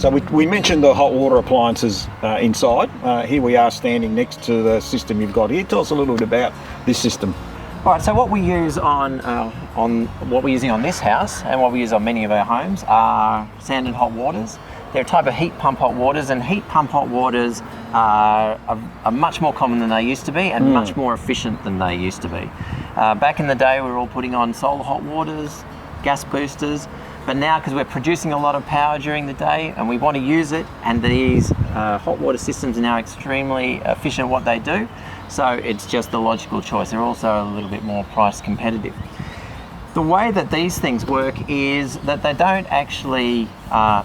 So we mentioned the hot water appliances inside. Here we are standing next to the system you've got here. Tell us a little bit about this system. All right, so what we use on what we're using on this house and what we use on many of our homes are sand and hot waters. They're a type of heat pump hot waters, and heat pump hot waters are much more common than they used to be and much more efficient than they used to be. Back in the day, we were all putting on solar hot waters, gas boosters, but now because we're producing a lot of power during the day and we want to use it, and these hot water systems are now extremely efficient at what they do, so it's just the logical choice. They're also a little bit more price competitive. The way that these things work is that they don't actually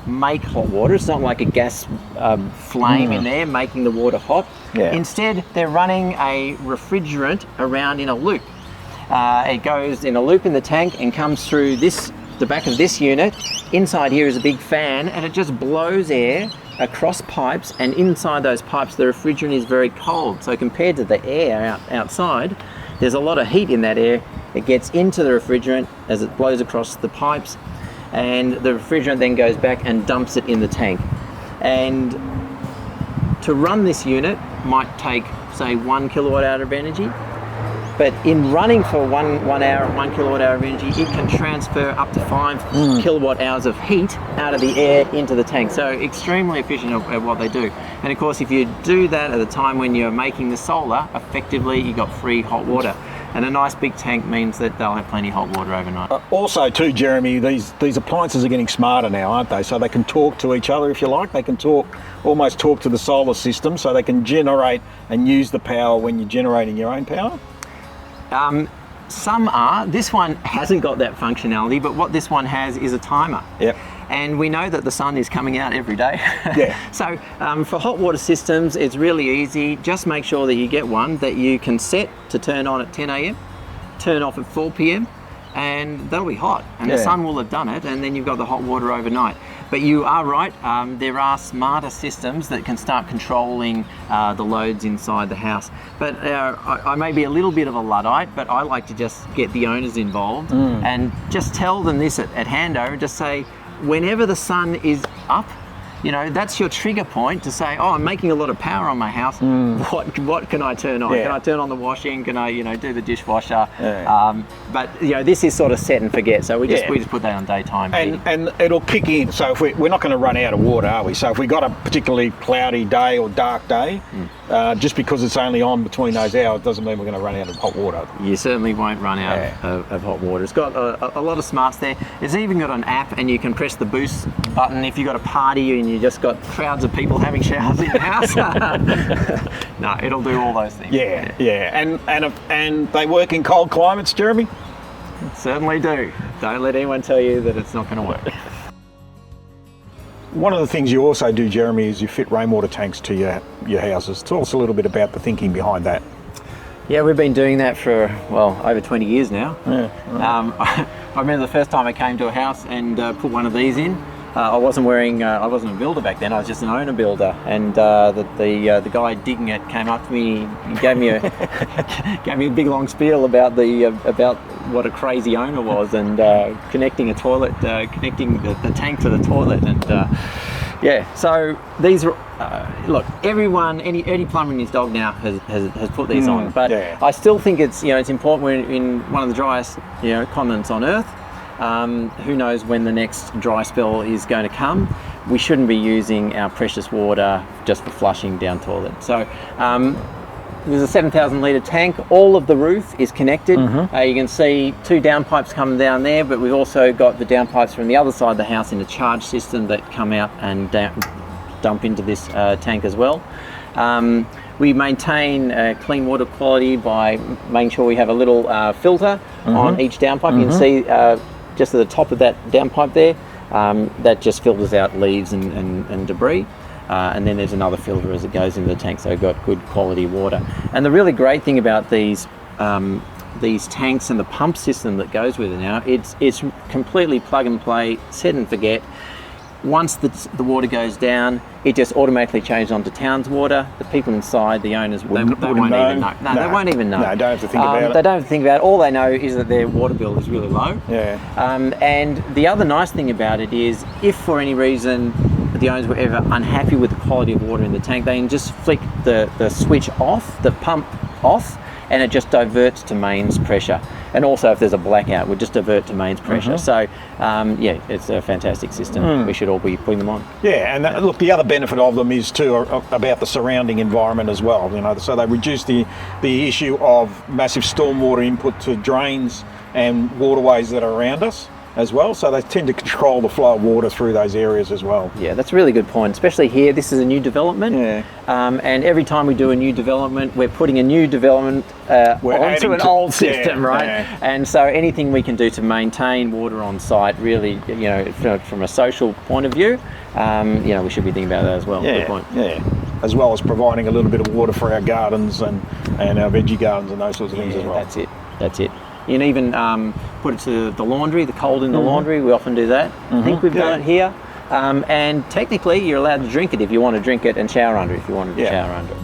make hot water. It's not like a gas flame in there making the water hot. Yeah. Instead, they're running a refrigerant around in a loop. It goes in a loop in the tank and comes through the back of this unit. Inside here is a big fan, and it just blows air across pipes, and inside those pipes the refrigerant is very cold. So compared to the air outside, there's a lot of heat in that air. It gets into the refrigerant as it blows across the pipes, and the refrigerant then goes back and dumps it in the tank. And to run this unit might take, say, 1 kilowatt hour of energy, but in running for 1 kilowatt hour of energy, it can transfer up to 5 kilowatt hours of heat out of the air into the tank. So extremely efficient at what they do. And of course, if you do that at a time when you're making the solar, effectively you got free hot water. And a nice big tank means that they'll have plenty of hot water overnight. Also too, Jeremy, these appliances are getting smarter now, aren't they? So they can talk to each other, if you like. They can almost talk to the solar system, so they can generate and use the power when you're generating your own power. Some are. This one hasn't got that functionality, but what this one has is a timer. Yep. And we know that the sun is coming out every day. Yeah. So for hot water systems, it's really easy. Just make sure that you get one that you can set to turn on at 10 a.m, turn off at 4 p.m, and that'll be hot. And the sun will have done it, and then you've got the hot water overnight. But you are right, there are smarter systems that can start controlling the loads inside the house. But I may be a little bit of a Luddite, but I like to just get the owners involved and just tell them this at handover, just say, whenever the sun is up, you know, that's your trigger point to say, oh, I'm making a lot of power on my house. What can I turn on? Yeah. Can I turn on the washing? Can I, you know, do the dishwasher? Yeah. But you know, this is sort of set and forget. So we just put that on daytime. And it'll kick in. So if we're not going to run out of water, are we? So if we got a particularly cloudy day or dark day, just because it's only on between those hours doesn't mean we're going to run out of hot water. You certainly won't run out of hot water. It's got a lot of smarts there. It's even got an app, and you can press the boost button if you've got a party and you just got crowds of people having showers in the house. No, it'll do all those things. And they work in cold climates, Jeremy? Certainly do. Don't let anyone tell you that it's not going to work. One of the things you also do, Jeremy, is you fit rainwater tanks to your houses. Tell us a little bit about the thinking behind that. Yeah, we've been doing that for, well, over 20 years now. Yeah, right. I remember the first time I came to a house and put one of these in. I wasn't a builder back then. I was just an owner builder, and the guy digging it came up to me. He gave me a big long spiel about what a crazy owner was, and connecting a toilet, connecting the tank to the toilet, and So these look, everyone, any plumber and his dog now has put these on, but I still think it's important. We're in one of the driest continents on Earth. Who knows when the next dry spell is going to come. We shouldn't be using our precious water just for flushing down toilets. So there's a 7,000 litre tank. All of the roof is connected. You can see 2 downpipes coming down there, but we've also got the downpipes from the other side of the house in a charge system that come out and dump into this tank as well. We maintain clean water quality by making sure we have a little filter on each downpipe. You can see just at the top of that downpipe there, that just filters out leaves and debris. And then there's another filter as it goes into the tank, so we've got good quality water. And the really great thing about these tanks and the pump system that goes with it now, it's completely plug and play, set and forget. Once the water goes down, it just automatically changes onto town's water. The people inside, the owners, they won't even know. No, they won't even know. No, don't have to think about it. They don't have to think about it. All they know is that their water bill is really low. Yeah. And the other nice thing about it is, if for any reason but the owners were ever unhappy with the quality of water in the tank, they can just flick the switch off, the pump off, and it just diverts to mains pressure. And also if there's a blackout, we'll just divert to mains pressure. So yeah, it's a fantastic system. We should all be putting them on. Yeah, and look, the other benefit of them is too about the surrounding environment as well. You know, so they reduce the issue of massive stormwater input to drains and waterways that are around us as well. So they tend to control the flow of water through those areas as well. Yeah, that's a really good point, especially here. This is a new development. Yeah. And every time we do a new development, we're putting a new development onto an old system, right? Yeah. And so anything we can do to maintain water on site, really, you know, from a social point of view, you know, we should be thinking about that as well. Yeah, Good point. yeah. As well as providing a little bit of water for our gardens and our veggie gardens and those sorts of things as well. That's it. That's it. You can even put it to the laundry, the cold in the laundry. We often do that. I think we've done it here. And technically, you're allowed to drink it if you want to drink it and shower under it if you wanted to shower under it.